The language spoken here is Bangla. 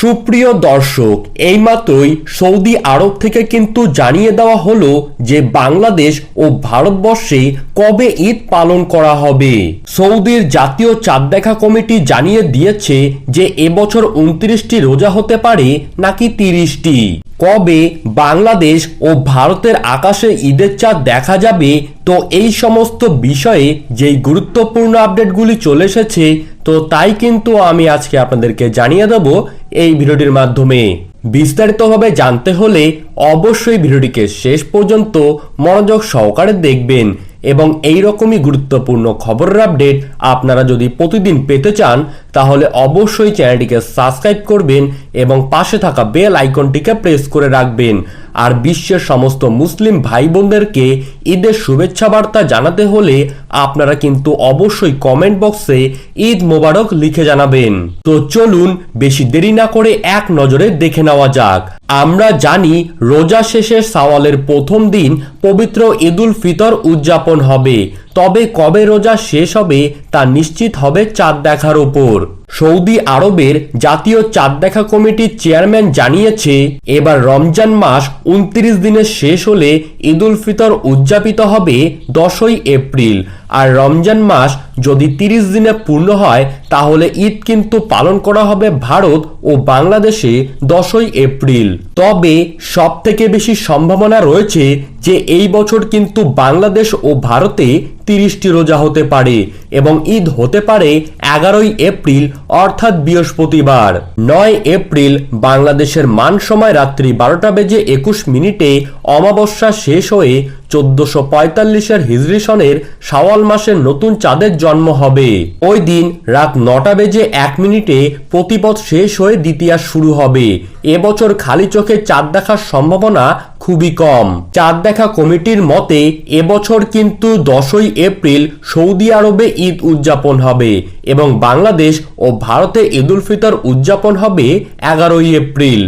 সুপ্রিয় দর্শক, এইমাত্রই সৌদি আরব থেকে কিন্তু জানিয়ে দেওয়া হলো যে বাংলাদেশ ও ভারতবর্ষে কবে ঈদ পালন করা হবে। সৌদির জাতীয় চাঁদ দেখা কমিটি জানিয়ে দিয়েছে যে এবছর 29টি রোজা হতে পারে নাকি 30টি। কবে বাংলাদেশ ও ভারতের আকাশে ঈদের চাঁদ দেখা যাবে, তো এই সমস্ত বিষয়ে যেই গুরুত্বপূর্ণ আপডেটগুলি চলে এসেছে, তো তাই কিন্তু আমি আজকে আপনাদেরকে জানিয়ে দেব এই ভিডিওটির মাধ্যমে। বিস্তারিতভাবে জানতে হলে অবশ্যই ভিডিওটিকে শেষ পর্যন্ত মনোযোগ সহকারে দেখবেন এবং এই রকমই গুরুত্বপূর্ণ খবরের আপডেট আপনারা যদি প্রতিদিন পেতে চান তাহলে অবশ্যই চ্যানেলটিকে সাবস্ক্রাইব করবেন এবং পাশে থাকা বেল আইকনটিকে প্রেস করে রাখবেন। আর বিশ্বের সমস্ত মুসলিম ভাই বোনদেরকে ঈদের শুভেচ্ছা বার্তা জানাতে হলে আপনারা কিন্তু অবশ্যই কমেন্ট বক্সে ঈদ মোবারক লিখে জানাবেন। তো চলুন বেশি দেরি না করে এক নজরে দেখে নেওয়া যাক। আমরা জানি রোজা শেষে শাওয়ালের প্রথম দিন পবিত্র ঈদুল ফিতর উদযাপন হবে, তবে কবে রোজা শেষ হবে তা নিশ্চিত হবে চাঁদ দেখার উপর। সৌদি আরবের জাতীয় চাঁদ দেখা কমিটির চেয়ারম্যান জানিয়েছে, এবার রমজান মাস 29 দিনে শেষ হলে ঈদুল ফিতর উদযাপিত হবে 10ই এপ্রিল। আর রমজান মাস যদি 30 দিনে পূর্ণ হয় তাহলে ঈদ কিন্তু পালন করা হবে ভারত ও বাংলাদেশে 10ই এপ্রিল। তবে সব থেকে বেশি সম্ভাবনা রয়েছে যে এই বছর কিন্তু বাংলাদেশ ও ভারতে 30টি রোজা হতে পারে এবং ঈদ হতে পারে 11ই এপ্রিল অর্থাৎ বৃহস্পতিবার। 9 এপ্রিল বাংলাদেশের মান সময় রাত্রি 12টা বেজে 21 মিনিটে অমাবস্যা শেষ হয়ে 1445 হিজরি সনের শাওয়াল মাসের নতুন চাঁদের জন্ম হবে। ওই দিন রাত 9টা বেজে 1 মিনিটে প্রতিপদ শেষ হয়ে দ্বিতীয়া শুরু হবে। এবছর খালি চোখে চাঁদ দেখার সম্ভাবনা খুবই কম। চাঁদ দেখা কমিটির মতে এবছর কিন্তু 10ই এপ্রিল সৌদি আরবে ঈদ উদযাপন হবে এবং বাংলাদেশ ও ভারতে ঈদুল ফিতর উদযাপন হবে 11ই এপ্রিল।